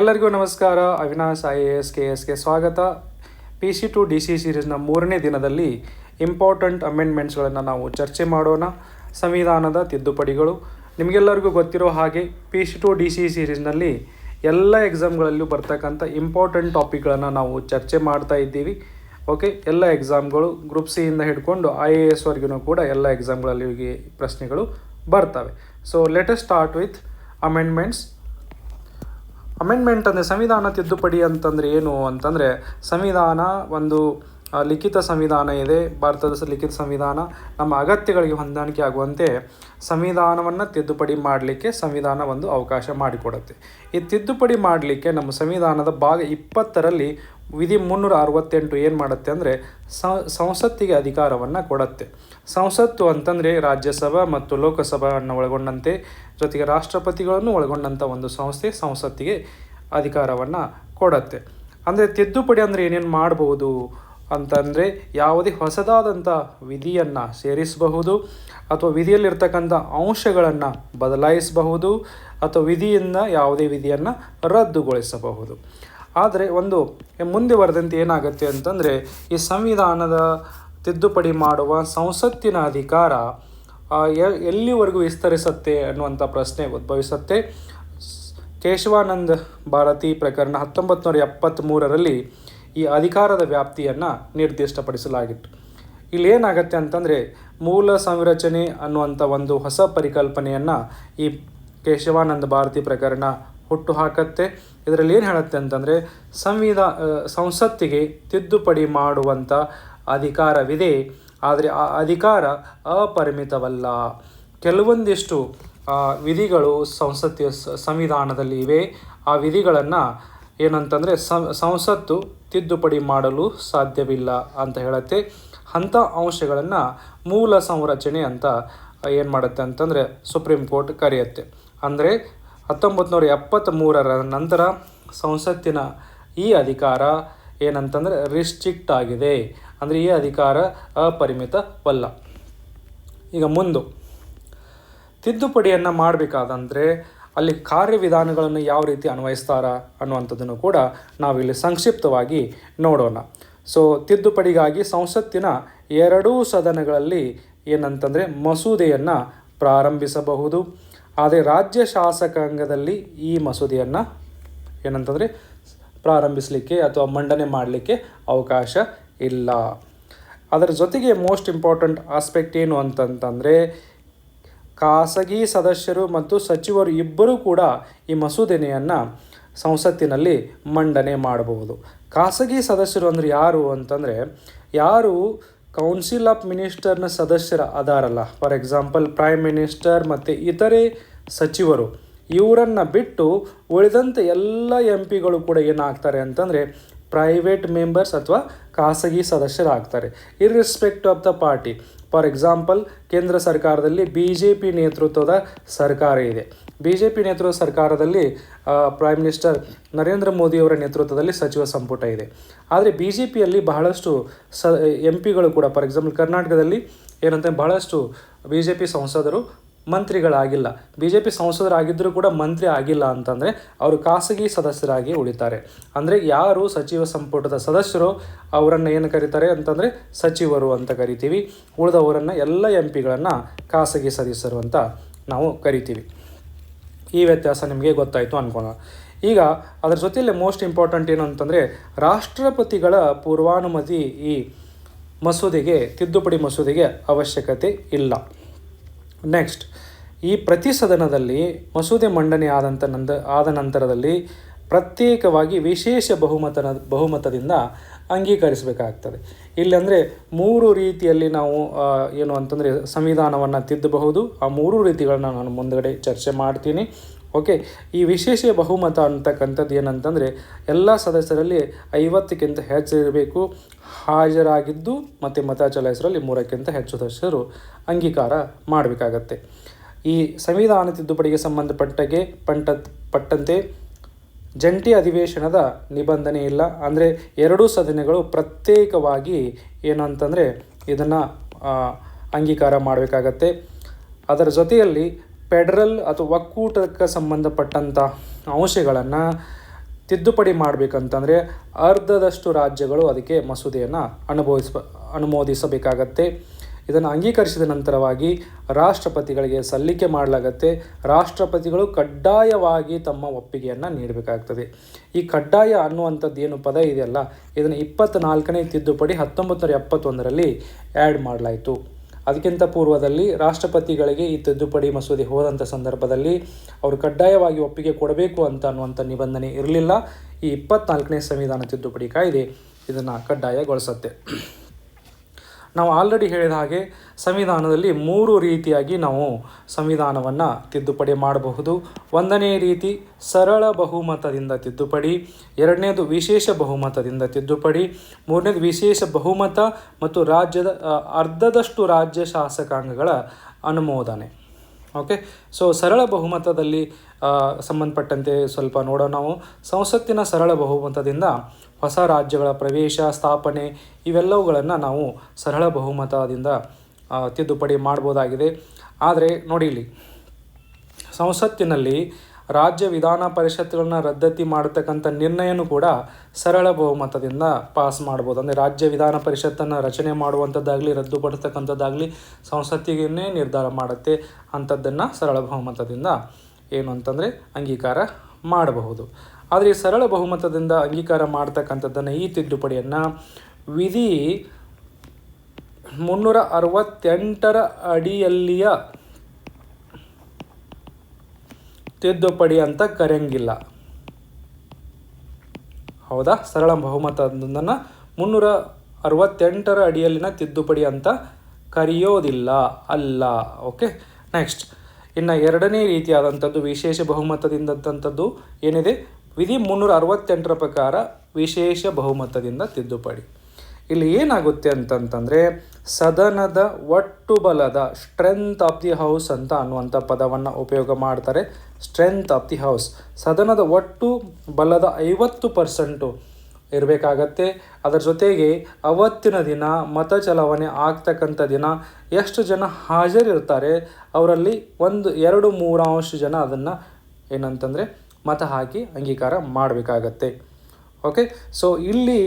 ಎಲ್ಲರಿಗೂ ನಮಸ್ಕಾರ. ಅವಿನಾಶ್ IAS ಸ್ವಾಗತ. PC to DC ಸೀರೀಸ್ನ 3ನೇ ದಿನದಲ್ಲಿ ಇಂಪಾರ್ಟೆಂಟ್ ಅಮೆಂಡ್ಮೆಂಟ್ಸ್ಗಳನ್ನು ನಾವು ಚರ್ಚೆ ಮಾಡೋಣ. ಸಂವಿಧಾನದ ತಿದ್ದುಪಡಿಗಳು. ನಿಮಗೆಲ್ಲರಿಗೂ ಗೊತ್ತಿರೋ ಹಾಗೆ PC to DC ಸೀರೀಸ್ನಲ್ಲಿ ಎಲ್ಲ ಎಕ್ಸಾಮ್ಗಳಲ್ಲೂ ಬರ್ತಕ್ಕಂಥ ಇಂಪಾರ್ಟೆಂಟ್ ಟಾಪಿಕ್ಗಳನ್ನು ನಾವು ಚರ್ಚೆ ಮಾಡ್ತಾ ಇದ್ದೀವಿ. ಓಕೆ, ಎಲ್ಲ ಎಕ್ಸಾಮ್ಗಳು ಗ್ರೂಪ್ ಸಿ ಇಂದ ಹಿಡ್ಕೊಂಡು IAS ವರೆಗೂ ಕೂಡ ಎಲ್ಲ ಎಕ್ಸಾಮ್ಗಳಲ್ಲಿ ಪ್ರಶ್ನೆಗಳು ಬರ್ತವೆ. So let us start with amendments. Amendment ಅಂದರೆ ಸಂವಿಧಾನ ತಿದ್ದುಪಡಿ ಅಂತಂದರೆ ಏನು ಅಂತಂದರೆ, ಸಂವಿಧಾನ ಒಂದು ಲಿಖಿತ ಸಂವಿಧಾನ ಇದೆ. ಭಾರತದ ಲಿಖಿತ ಸಂವಿಧಾನ ನಮ್ಮ ಅಗತ್ಯಗಳಿಗೆ ಹೊಂದಾಣಿಕೆ ಆಗುವಂತೆ ಸಂವಿಧಾನವನ್ನು ತಿದ್ದುಪಡಿ ಮಾಡಲಿಕ್ಕೆ ಸಂವಿಧಾನ ಒಂದು ಅವಕಾಶ ಮಾಡಿಕೊಡುತ್ತೆ. ಈ ತಿದ್ದುಪಡಿ ಮಾಡಲಿಕ್ಕೆ ನಮ್ಮ ಸಂವಿಧಾನದ ಭಾಗ 20ರಲ್ಲಿ ವಿಧಿ 368 ಏನು ಮಾಡುತ್ತೆ ಅಂದರೆ ಸಂಸತ್ತಿಗೆ ಅಧಿಕಾರವನ್ನು ಕೊಡುತ್ತೆ. ಸಂಸತ್ತು ಅಂತಂದರೆ ರಾಜ್ಯಸಭಾ ಮತ್ತು ಲೋಕಸಭೆಯನ್ನು ಒಳಗೊಂಡಂತೆ ಜೊತೆಗೆ ರಾಷ್ಟ್ರಪತಿಗಳನ್ನು ಒಳಗೊಂಡಂಥ ಒಂದು ಸಂಸ್ಥೆ ಸಂಸತ್ತಿಗೆ ಅಧಿಕಾರವನ್ನು ಕೊಡುತ್ತೆ. ಅಂದರೆ ತಿದ್ದುಪಡಿ ಅಂದರೆ ಏನೇನು ಮಾಡಬಹುದು ಅಂತಂದರೆ, ಯಾವುದೇ ಹೊಸದಾದಂಥ ವಿಧಿಯನ್ನು ಸೇರಿಸಬಹುದು ಅಥವಾ ವಿಧಿಯಲ್ಲಿರ್ತಕ್ಕಂಥ ಅಂಶಗಳನ್ನು ಬದಲಾಯಿಸಬಹುದು ಅಥವಾ ವಿಧಿಯಿಂದ ಯಾವುದೇ ವಿಧಿಯನ್ನು ರದ್ದುಗೊಳಿಸಬಹುದು. ಆದರೆ ಒಂದು ಮುಂದೆ ಬರೆದಂತೆ ಏನಾಗುತ್ತೆ ಅಂತಂದರೆ, ಈ ಸಂವಿಧಾನದ ತಿದ್ದುಪಡಿ ಮಾಡುವ ಸಂಸತ್ತಿನ ಅಧಿಕಾರ ಎಲ್ಲಿವರೆಗೂ ವಿಸ್ತರಿಸುತ್ತೆ ಅನ್ನುವಂಥ ಪ್ರಶ್ನೆ ಉದ್ಭವಿಸುತ್ತೆ. ಕೇಶವಾನಂದ ಭಾರತಿ ಪ್ರಕರಣ 1973ರಲ್ಲಿ ಈ ಅಧಿಕಾರದ ವ್ಯಾಪ್ತಿಯನ್ನು ನಿರ್ದಿಷ್ಟಪಡಿಸಲಾಗಿತ್ತು. ಇಲ್ಲಿ ಏನಾಗುತ್ತೆ ಅಂತಂದರೆ, ಮೂಲ ಸಂರಚನೆ ಅನ್ನುವಂಥ ಒಂದು ಹೊಸ ಪರಿಕಲ್ಪನೆಯನ್ನು ಈ ಕೇಶವಾನಂದ ಭಾರತಿ ಪ್ರಕರಣ ಹುಟ್ಟು ಹಾಕತ್ತೆ. ಇದರಲ್ಲಿ ಏನು ಹೇಳುತ್ತೆ ಅಂತಂದರೆ, ಸಂಸತ್ತಿಗೆ ತಿದ್ದುಪಡಿ ಮಾಡುವಂಥ ಅಧಿಕಾರವಿದೆ, ಆದರೆ ಆ ಅಧಿಕಾರ ಅಪರಿಮಿತವಲ್ಲ. ಕೆಲವೊಂದಿಷ್ಟು ವಿಧಿಗಳು ಸಂವಿಧಾನದಲ್ಲಿ ಇವೆ. ಆ ವಿಧಿಗಳನ್ನು ಏನಂತಂದರೆ ಸಂಸತ್ತು ತಿದ್ದುಪಡಿ ಮಾಡಲು ಸಾಧ್ಯವಿಲ್ಲ ಅಂತ ಹೇಳುತ್ತೆ. ಅಂಥ ಅಂಶಗಳನ್ನು ಮೂಲ ಸಂರಚನೆ ಅಂತ ಏನು ಮಾಡುತ್ತೆ ಅಂತಂದರೆ ಸುಪ್ರೀಂ ಕೋರ್ಟ್ ಕರೆಯುತ್ತೆ. ಅಂದರೆ 1973ರ ನಂತರ ಸಂಸತ್ತಿನ ಈ ಅಧಿಕಾರ ಏನಂತಂದರೆ ರಿಸ್ಟ್ರಿಕ್ಟ್ ಆಗಿದೆ. ಅಂದರೆ ಈ ಅಧಿಕಾರ ಅಪರಿಮಿತವಲ್ಲ. ಈಗ ತಿದ್ದುಪಡಿಯನ್ನು ಮಾಡಬೇಕಾದಂದರೆ ಅಲ್ಲಿ ಕಾರ್ಯವಿಧಾನಗಳನ್ನು ಯಾವ ರೀತಿ ಅನ್ವಯಿಸ್ತಾರ ಅನ್ನುವಂಥದ್ದನ್ನು ಕೂಡ ನಾವಿಲ್ಲಿ ಸಂಕ್ಷಿಪ್ತವಾಗಿ ನೋಡೋಣ. ಸೊ ತಿದ್ದುಪಡಿಗಾಗಿ ಸಂಸತ್ತಿನ 2 ಸದನಗಳಲ್ಲಿ ಏನಂತಂದರೆ ಮಸೂದೆಯನ್ನು ಪ್ರಾರಂಭಿಸಬಹುದು. ಆದರೆ ರಾಜ್ಯ ಶಾಸಕಾಂಗದಲ್ಲಿ ಈ ಮಸೂದೆಯನ್ನು ಏನಂತಂದರೆ ಪ್ರಾರಂಭಿಸಲಿಕ್ಕೆ ಅಥವಾ ಮಂಡನೆ ಮಾಡಲಿಕ್ಕೆ ಅವಕಾಶ ಇಲ್ಲ. ಅದರ ಜೊತೆಗೆ ಮೋಸ್ಟ್ ಇಂಪಾರ್ಟೆಂಟ್ ಆಸ್ಪೆಕ್ಟ್ ಏನು ಅಂತಂತಂದರೆ, ಖಾಸಗಿ ಸದಸ್ಯರು ಮತ್ತು ಸಚಿವರು ಇಬ್ಬರೂ ಕೂಡ ಈ ಮಸೂದೆಯನ್ನು ಸಂಸತ್ತಿನಲ್ಲಿ ಮಂಡನೆ ಮಾಡಬಹುದು. ಖಾಸಗಿ ಸದಸ್ಯರು ಅಂದರೆ ಯಾರು ಅಂತಂದರೆ, ಯಾರು ಕೌನ್ಸಿಲ್ ಆಫ್ ಮಿನಿಸ್ಟರ್ನ ಸದಸ್ಯರ ಅದಾರಲ್ಲ, ಫಾರ್ ಎಕ್ಸಾಂಪಲ್ ಪ್ರೈಮ್ ಮಿನಿಸ್ಟರ್ ಮತ್ತು ಇತರೆ ಸಚಿವರು, ಇವರನ್ನು ಬಿಟ್ಟು ಉಳಿದಂಥ ಎಲ್ಲ MP ಗಳು ಕೂಡ ಏನಾಗ್ತಾರೆ ಅಂತಂದರೆ ಪ್ರೈವೇಟ್ ಮೆಂಬರ್ಸ್ ಅಥವಾ ಖಾಸಗಿ ಸದಸ್ಯರಾಗ್ತಾರೆ, irrespective of the party. For example ಕೇಂದ್ರ ಸರ್ಕಾರದಲ್ಲಿ BJP ನೇತೃತ್ವದ ಸರ್ಕಾರ ಇದೆ. BJP ನೇತೃತ್ವದ ಸರ್ಕಾರದಲ್ಲಿ ಪ್ರೈಮ್ ಮಿನಿಸ್ಟರ್ ನರೇಂದ್ರ ಮೋದಿಯವರ ನೇತೃತ್ವದಲ್ಲಿ ಸಚಿವ ಸಂಪುಟ ಇದೆ. ಆದರೆ BJPಯಲ್ಲಿ ಬಹಳಷ್ಟು MP ಗಳು ಕೂಡ, ಫಾರ್ ಎಕ್ಸಾಂಪಲ್ ಕರ್ನಾಟಕದಲ್ಲಿ ಏನಂತ ಬಹಳಷ್ಟು BJP ಸಂಸದರು ಮಂತ್ರಿಗಳಾಗಿಲ್ಲ. BJP ಸಂಸದರಾಗಿದ್ದರೂ ಕೂಡ ಮಂತ್ರಿ ಆಗಿಲ್ಲ ಅಂತಂದರೆ ಅವರು ಖಾಸಗಿ ಸದಸ್ಯರಾಗಿ ಉಳಿತಾರೆ. ಅಂದರೆ ಯಾರು ಸಚಿವ ಸಂಪುಟದ ಸದಸ್ಯರು ಅವರನ್ನು ಏನು ಕರೀತಾರೆ ಅಂತಂದರೆ ಸಚಿವರು ಅಂತ ಕರಿತೀವಿ. ಉಳಿದವರನ್ನು ಎಲ್ಲ MP ಗಳನ್ನು ಖಾಸಗಿ ಸದಸ್ಯರು ಅಂತ ನಾವು ಕರಿತೀವಿ. ಈ ವ್ಯತ್ಯಾಸ ನಿಮಗೆ ಗೊತ್ತಾಯಿತು ಅಂದ್ಕೊಳ್ಳೋಣ. ಈಗ ಅದರ ಜೊತೆಯಲ್ಲೇ ಮೋಸ್ಟ್ ಇಂಪಾರ್ಟೆಂಟ್ ಏನು ಅಂತಂದರೆ, ರಾಷ್ಟ್ರಪತಿಗಳ ಪೂರ್ವಾನುಮತಿ ಈ ತಿದ್ದುಪಡಿ ಮಸೂದೆಗೆ ಅವಶ್ಯಕತೆ ಇಲ್ಲ. ನೆಕ್ಸ್ಟ್, ಈ ಪ್ರತಿ ಸದನದಲ್ಲಿ ಮಸೂದೆ ಮಂಡನೆ ಆದ ನಂತರದಲ್ಲಿ ಪ್ರತ್ಯೇಕವಾಗಿ ವಿಶೇಷ ಬಹುಮತದಿಂದ ಅಂಗೀಕರಿಸಬೇಕಾಗ್ತದೆ. ಇಲ್ಲಂದರೆ 3 ರೀತಿಯಲ್ಲಿ ನಾವು ಏನು ಅಂತಂದರೆ ಸಂವಿಧಾನವನ್ನು ತಿದ್ದಬಹುದು. ಆ 3 ರೀತಿಗಳನ್ನ ನಾನು ಮುಂದಗಡೆ ಚರ್ಚೆ ಮಾಡ್ತೀನಿ. ಓಕೆ, ಈ ವಿಶೇಷ ಬಹುಮತ ಅಂತಕ್ಕಂಥದ್ದು ಏನಂತಂದರೆ, ಎಲ್ಲ ಸದಸ್ಯರಲ್ಲಿ 50ಕ್ಕಿಂತ ಹೆಚ್ಚು ಇರಬೇಕು, ಹಾಜರಾಗಿದ್ದು ಮತ್ತು ಮತ ಚಲಾಯಿಸರಲ್ಲಿ 3ಕ್ಕಿಂತ ಹೆಚ್ಚು ಸದಸ್ಯರು ಅಂಗೀಕಾರ ಮಾಡಬೇಕಾಗತ್ತೆ. ಈ ಸಂವಿಧಾನ ತಿದ್ದುಪಡಿಗೆ ಸಂಬಂಧಪಟ್ಟಂತೆ ಜಂಟಿ ಅಧಿವೇಶನದ ನಿಬಂಧನೆ ಇಲ್ಲ. ಅಂದರೆ 2 ಸದನಗಳು ಪ್ರತ್ಯೇಕವಾಗಿ ಏನು ಅಂತಂದರೆ ಇದನ್ನು ಅಂಗೀಕಾರ ಮಾಡಬೇಕಾಗತ್ತೆ. ಅದರ ಜೊತೆಯಲ್ಲಿ ಫೆಡರಲ್ ಅಥವಾ ಒಕ್ಕೂಟಕ್ಕೆ ಸಂಬಂಧಪಟ್ಟಂಥ ಅಂಶಗಳನ್ನು ತಿದ್ದುಪಡಿ ಮಾಡಬೇಕಂತಂದರೆ ಅರ್ಧದಷ್ಟು ರಾಜ್ಯಗಳು ಅದಕ್ಕೆ ಮಸೂದೆಯನ್ನು ಅನುಮೋದಿಸಬೇಕಾಗತ್ತೆ. ಇದನ್ನು ಅಂಗೀಕರಿಸಿದ ನಂತರವಾಗಿ ರಾಷ್ಟ್ರಪತಿಗಳಿಗೆ ಸಲ್ಲಿಕೆ ಮಾಡಲಾಗತ್ತೆ. ರಾಷ್ಟ್ರಪತಿಗಳು ಕಡ್ಡಾಯವಾಗಿ ತಮ್ಮ ಒಪ್ಪಿಗೆಯನ್ನು ನೀಡಬೇಕಾಗ್ತದೆ. ಈ ಕಡ್ಡಾಯ ಅನ್ನುವಂಥದ್ದು ಏನು ಪದ ಇದೆಯಲ್ಲ, ಇದನ್ನು 24ನೇ ತಿದ್ದುಪಡಿ 1971ರಲ್ಲಿ ಆ್ಯಡ್ ಮಾಡಲಾಯಿತು. ಅದಕ್ಕಿಂತ ಪೂರ್ವದಲ್ಲಿ ರಾಷ್ಟ್ರಪತಿಗಳಿಗೆ ಈ ತಿದ್ದುಪಡಿ ಮಸೂದೆ ಹೋದಂಥ ಸಂದರ್ಭದಲ್ಲಿ ಅವರು ಕಡ್ಡಾಯವಾಗಿ ಒಪ್ಪಿಗೆ ಕೊಡಬೇಕು ಅನ್ನುವಂಥ ನಿಬಂಧನೆ ಇರಲಿಲ್ಲ. ಈ 24ನೇ ಸಂವಿಧಾನ ತಿದ್ದುಪಡಿ ಕಾಯ್ದೆ ಇದನ್ನು ಕಡ್ಡಾಯಗೊಳಿಸುತ್ತೆ. ನಾವು ಆಲ್ರೆಡಿ ಹೇಳಿದ ಹಾಗೆ ಸಂವಿಧಾನದಲ್ಲಿ 3 ರೀತಿಯಾಗಿ ನಾವು ಸಂವಿಧಾನವನ್ನು ತಿದ್ದುಪಡಿ ಮಾಡಬಹುದು. ಒಂದನೇ ರೀತಿ ಸರಳ ಬಹುಮತದಿಂದ ತಿದ್ದುಪಡಿ, ಎರಡನೇದು ವಿಶೇಷ ಬಹುಮತದಿಂದ ತಿದ್ದುಪಡಿ, ಮೂರನೇದು ವಿಶೇಷ ಬಹುಮತ ಮತ್ತು ರಾಜ್ಯದ ಅರ್ಧದಷ್ಟು ರಾಜ್ಯ ಶಾಸಕಾಂಗಗಳ ಅನುಮೋದನೆ. ಓಕೆ, ಸೊ ಸರಳ ಬಹುಮತದಲ್ಲಿ ಸಂಬಂಧಪಟ್ಟಂತೆ ಸ್ವಲ್ಪ ನೋಡೋಣ. ನಾವು ಸಂಸತ್ತಿನ ಸರಳ ಬಹುಮತದಿಂದ ಹೊಸ ರಾಜ್ಯಗಳ ಪ್ರವೇಶ, ಸ್ಥಾಪನೆ ಇವೆಲ್ಲವುಗಳನ್ನು ನಾವು ಸರಳ ಬಹುಮತದಿಂದ ತಿದ್ದುಪಡಿ ಮಾಡ್ಬೋದಾಗಿದೆ. ಆದರೆ ನೋಡಿ, ಇಲ್ಲಿ ಸಂಸತ್ತಿನಲ್ಲಿ ರಾಜ್ಯ ವಿಧಾನ ಪರಿಷತ್ಗಳನ್ನ ರದ್ದತಿ ಮಾಡತಕ್ಕಂಥ ನಿರ್ಣಯನೂ ಕೂಡ ಸರಳ ಬಹುಮತದಿಂದ ಪಾಸ್ ಮಾಡ್ಬೋದು. ಅಂದರೆ ರಾಜ್ಯ ವಿಧಾನ ಪರಿಷತ್ತನ್ನು ರಚನೆ ಮಾಡುವಂಥದ್ದಾಗಲಿ ರದ್ದುಪಡಿಸ್ತಕ್ಕಂಥದ್ದಾಗಲಿ ಸಂಸತ್ತಿಗೇ ನಿರ್ಧಾರ ಮಾಡುತ್ತೆ. ಅಂಥದ್ದನ್ನು ಸರಳ ಬಹುಮತದಿಂದ ಏನು ಅಂತಂದರೆ ಅಂಗೀಕಾರ ಮಾಡಬಹುದು. ಆದರೆ ಈ ಸರಳ ಬಹುಮತದಿಂದ ಅಂಗೀಕಾರ ಮಾಡ್ತಕ್ಕಂಥದ್ದನ್ನು ಈ ತಿದ್ದುಪಡಿಯನ್ನು ವಿಧಿ 368ರ ಅಡಿಯಲ್ಲಿಯ ತಿದ್ದುಪಡಿ ಅಂತ ಕರೆಯಂಗಿಲ್ಲ. ಹೌದಾ? ಸರಳ ಬಹುಮತದಿಂದ 368ರ ಅಡಿಯಲ್ಲಿನ ತಿದ್ದುಪಡಿ ಅಂತ ಕರೆಯೋದಿಲ್ಲ ಅಲ್ಲ. ಓಕೆ, ನೆಕ್ಸ್ಟ್ ಇನ್ನು ಎರಡನೇ ರೀತಿಯಾದಂಥದ್ದು ವಿಶೇಷ ಬಹುಮತದಿಂದಂಥದ್ದು ಏನಿದೆ, ವಿಧಿ 368ರ ಪ್ರಕಾರ ವಿಶೇಷ ಬಹುಮತದಿಂದ ತಿದ್ದುಪಡಿ. ಇಲ್ಲಿ ಏನಾಗುತ್ತೆ ಅಂತಂತಂದರೆ ಸದನದ ಒಟ್ಟು ಬಲದ ಸ್ಟ್ರೆಂತ್ ಆಫ್ ದಿ ಹೌಸ್ ಅಂತ ಅನ್ನುವಂಥ ಪದವನ್ನು ಉಪಯೋಗ ಮಾಡ್ತಾರೆ. ಸ್ಟ್ರೆಂತ್ ಆಫ್ ದಿ ಹೌಸ್, ಸದನದ ಒಟ್ಟು ಬಲದ 50% ಇರಬೇಕಾಗತ್ತೆ. ಅದರ ಜೊತೆಗೆ ಅವತ್ತಿನ ದಿನ ಮತ ಚಲಾವಣೆ ಆಗ್ತಕ್ಕಂಥ ದಿನ ಎಷ್ಟು ಜನ ಹಾಜರಿರ್ತಾರೆ ಅವರಲ್ಲಿ 1/2-3 ಜನ ಅದನ್ನು ಏನಂತಂದರೆ ಮತ ಹಾಕಿ ಅಂಗೀಕಾರ ಮಾಡಬೇಕಾಗತ್ತೆ. ಓಕೆ, ಸೊ ಇಲ್ಲಿ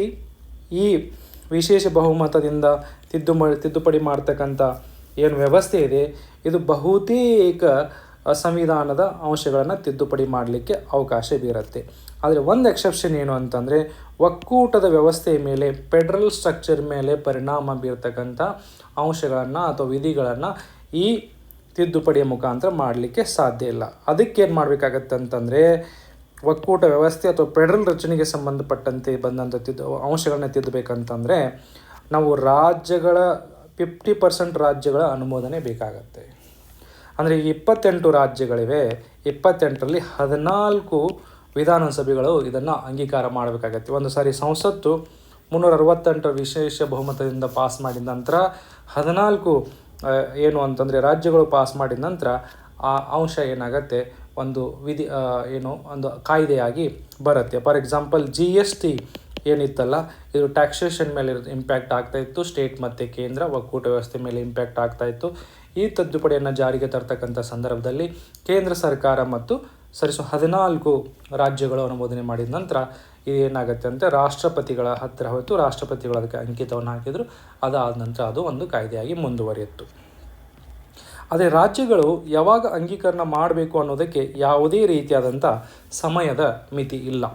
ಈ ವಿಶೇಷ ಬಹುಮತದಿಂದ ತಿದ್ದುಪಡಿ ಮಾಡ್ತಕ್ಕಂಥ ಏನು ವ್ಯವಸ್ಥೆ ಇದೆ ಇದು ಬಹುತೇಕ ಸಂವಿಧಾನದ ಅಂಶಗಳನ್ನು ತಿದ್ದುಪಡಿ ಮಾಡಲಿಕ್ಕೆ ಅವಕಾಶ ಬೀರುತ್ತೆ. ಆದರೆ ಒಂದು ಎಕ್ಸೆಪ್ಷನ್ ಏನು ಅಂತಂದರೆ ಒಕ್ಕೂಟದ ವ್ಯವಸ್ಥೆಯ ಮೇಲೆ, ಫೆಡ್ರಲ್ ಸ್ಟ್ರಕ್ಚರ್ ಮೇಲೆ ಪರಿಣಾಮ ಬೀರ್ತಕ್ಕಂಥ ಅಂಶಗಳನ್ನು ಅಥವಾ ವಿಧಿಗಳನ್ನು ಈ ತಿದ್ದುಪಡಿಯ ಮುಖಾಂತರ ಮಾಡಲಿಕ್ಕೆ ಸಾಧ್ಯ ಇಲ್ಲ. ಅದಕ್ಕೇನು ಮಾಡಬೇಕಾಗತ್ತೆ ಅಂತಂದರೆ ಒಕ್ಕೂಟ ವ್ಯವಸ್ಥೆ ಅಥವಾ ಫೆಡ್ರಲ್ ರಚನೆಗೆ ಸಂಬಂಧಪಟ್ಟಂತೆ ಬಂದಂಥ ಅಂಶಗಳನ್ನ ತಿದ್ದಬೇಕಂತಂದರೆ ನಾವು ರಾಜ್ಯಗಳ 50% ರಾಜ್ಯಗಳ ಅನುಮೋದನೆ ಬೇಕಾಗತ್ತೆ. ಅಂದರೆ ಈಗ 28 ರಾಜ್ಯಗಳಿವೆ, 28ರಲ್ಲಿ 14 ವಿಧಾನಸಭೆಗಳು ಇದನ್ನು ಅಂಗೀಕಾರ ಮಾಡಬೇಕಾಗತ್ತೆ. ಒಂದು ಸಾರಿ ಸಂಸತ್ತು 368 ವಿಶೇಷ ಬಹುಮತದಿಂದ ಪಾಸ್ ಮಾಡಿದ ನಂತರ 14 ಏನು ಅಂತಂದರೆ ರಾಜ್ಯಗಳು ಪಾಸ್ ಮಾಡಿದ ನಂತರ ಆ ಅಂಶ ಏನಾಗುತ್ತೆ, ಒಂದು ವಿಧಿ ಒಂದು ಕಾಯ್ದೆಯಾಗಿ ಬರುತ್ತೆ. ಫಾರ್ ಎಕ್ಸಾಂಪಲ್ GST ಏನಿತ್ತಲ್ಲ, ಇದು ಟ್ಯಾಕ್ಸೇಷನ್ ಮೇಲೆ ಇಂಪ್ಯಾಕ್ಟ್ ಆಗ್ತಾಯಿತ್ತು. ಸ್ಟೇಟ್ ಮತ್ತು ಕೇಂದ್ರ ಒಕ್ಕೂಟ ವ್ಯವಸ್ಥೆ ಮೇಲೆ ಇಂಪ್ಯಾಕ್ಟ್ ಆಗ್ತಾಯಿತ್ತು. ಈ ತಿದ್ದುಪಡಿಯನ್ನು ಜಾರಿಗೆ ತರ್ತಕ್ಕಂಥ ಸಂದರ್ಭದಲ್ಲಿ ಕೇಂದ್ರ ಸರ್ಕಾರ ಮತ್ತು 14 ರಾಜ್ಯಗಳು ಅನುಮೋದನೆ ಮಾಡಿದ ನಂತರ ಇದೇನಾಗುತ್ತೆ ಅಂತ ರಾಷ್ಟ್ರಪತಿಗಳ ಹತ್ತಿರ ಹೋಯಿತು. ರಾಷ್ಟ್ರಪತಿಗಳು ಅದಕ್ಕೆ ಅಂಕಿತವನ್ನು ಹಾಕಿದರು. ಅದಾದ ನಂತರ ಅದು ಒಂದು ಕಾಯ್ದೆಯಾಗಿ ಮುಂದುವರಿಯಿತು. ಆದರೆ ರಾಜ್ಯಗಳು ಯಾವಾಗ ಅಂಗೀಕರಣ ಮಾಡಬೇಕು ಅನ್ನೋದಕ್ಕೆ ಯಾವುದೇ ರೀತಿಯಾದಂಥ ಸಮಯದ ಮಿತಿ ಇಲ್ಲ.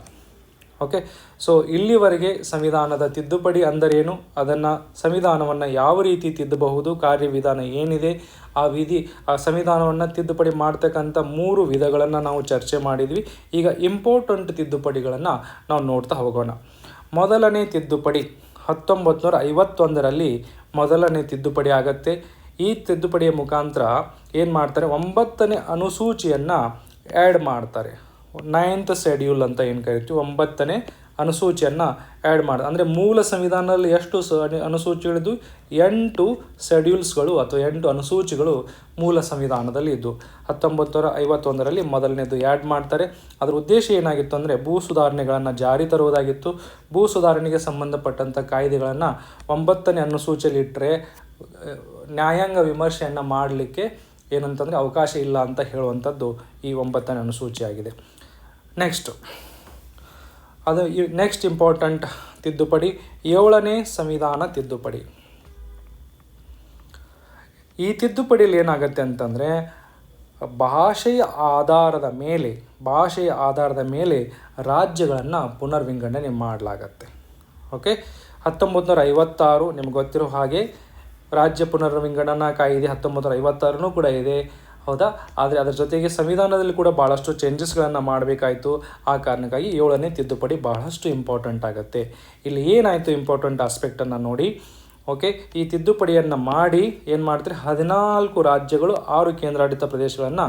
ಓಕೆ, ಸೊ ಇಲ್ಲಿವರೆಗೆ ಸಂವಿಧಾನದ ತಿದ್ದುಪಡಿ ಅಂದರೇನು, ಅದನ್ನು ಸಂವಿಧಾನವನ್ನು ಯಾವ ರೀತಿ ತಿದ್ದಬಹುದು, ಕಾರ್ಯವಿಧಾನ ಏನಿದೆ, ಆ ಸಂವಿಧಾನವನ್ನು ತಿದ್ದುಪಡಿ ಮಾಡ್ತಕ್ಕಂಥ 3 ವಿಧಗಳನ್ನು ನಾವು ಚರ್ಚೆ ಮಾಡಿದ್ವಿ. ಈಗ ಇಂಪಾರ್ಟೆಂಟ್ ತಿದ್ದುಪಡಿಗಳನ್ನು ನಾವು ನೋಡ್ತಾ ಹೋಗೋಣ. ಮೊದಲನೇ ತಿದ್ದುಪಡಿ 1951ರಲ್ಲಿ ಮೊದಲನೇ ತಿದ್ದುಪಡಿ ಆಗುತ್ತೆ. ಈ ತಿದ್ದುಪಡಿಯ ಮುಖಾಂತರ ಏನು ಮಾಡ್ತಾರೆ, 9ನೇ ಅನುಸೂಚಿಯನ್ನು ಆ್ಯಡ್ ಮಾಡ್ತಾರೆ. 9th ಶೆಡ್ಯೂಲ್ ಅಂತ ಏನು ಕರಿತೀವಿ, 9ನೇ ಅನುಸೂಚಿಯನ್ನು ಆ್ಯಡ್ ಮಾಡಿ. ಅಂದರೆ ಮೂಲ ಸಂವಿಧಾನದಲ್ಲಿ ಎಷ್ಟು ಅನುಸೂಚಿಗಳಿದ್ದು, 8 ಶೆಡ್ಯೂಲ್ಸ್ಗಳು ಅಥವಾ 8 ಅನುಸೂಚಿಗಳು ಮೂಲ ಸಂವಿಧಾನದಲ್ಲಿ ಇದ್ದು 1951ರಲ್ಲಿ ಮೊದಲನೇದು ಆ್ಯಡ್ ಮಾಡ್ತಾರೆ. ಅದರ ಉದ್ದೇಶ ಏನಾಗಿತ್ತು ಅಂದರೆ ಭೂ ಸುಧಾರಣೆಗಳನ್ನು ಜಾರಿ ತರುವುದಾಗಿತ್ತು. ಭೂ ಸುಧಾರಣೆಗೆ ಸಂಬಂಧಪಟ್ಟಂಥ ಕಾಯ್ದೆಗಳನ್ನು 9ನೇ ಅನುಸೂಚಿಯಲ್ಲಿ ಇಟ್ಟರೆ ನ್ಯಾಯಾಂಗ ವಿಮರ್ಶೆಯನ್ನು ಮಾಡಲಿಕ್ಕೆ ಏನಂತಂದರೆ ಅವಕಾಶ ಇಲ್ಲ ಅಂತ ಹೇಳುವಂಥದ್ದು ಈ 9ನೇ ಅನುಸೂಚಿಯಾಗಿದೆ. ನೆಕ್ಸ್ಟು ಅದು ನೆಕ್ಸ್ಟ್ ಇಂಪಾರ್ಟೆಂಟ್ ತಿದ್ದುಪಡಿ 7ನೇ ಸಂವಿಧಾನ ತಿದ್ದುಪಡಿ. ಈ ತಿದ್ದುಪಡಿಯಲ್ಲಿ ಏನಾಗುತ್ತೆ ಅಂತಂದರೆ ಭಾಷೆಯ ಆಧಾರದ ಮೇಲೆ ರಾಜ್ಯಗಳನ್ನು ಪುನರ್ವಿಂಗಡಣೆ ಮಾಡಲಾಗತ್ತೆ. ಓಕೆ, 1956 ನಿಮ್ಗೆ ಗೊತ್ತಿರೋ ಹಾಗೆ ರಾಜ್ಯ ಪುನರ್ವಿಂಗಡಣಾ ಕಾಯ್ದೆ 1956 ಕೂಡ ಇದೆ, ಹೌದಾ. ಆದರೆ ಅದರ ಜೊತೆಗೆ ಸಂವಿಧಾನದಲ್ಲಿ ಕೂಡ ಭಾಳಷ್ಟು ಚೇಂಜಸ್ಗಳನ್ನು ಮಾಡಬೇಕಾಯಿತು. ಆ ಕಾರಣಕ್ಕಾಗಿ 7ನೇ ತಿದ್ದುಪಡಿ ಬಹಳಷ್ಟು ಇಂಪಾರ್ಟೆಂಟ್ ಆಗುತ್ತೆ. ಇಲ್ಲಿ ಏನಾಯಿತು ಇಂಪಾರ್ಟೆಂಟ್ ಆಸ್ಪೆಕ್ಟನ್ನು ನೋಡಿ. ಓಕೆ, ಈ ತಿದ್ದುಪಡಿಯನ್ನು ಮಾಡಿ ಏನು ಮಾಡ್ತಾರೆ, 14 ರಾಜ್ಯಗಳು 6 ಕೇಂದ್ರಾಡಳಿತ ಪ್ರದೇಶಗಳನ್ನು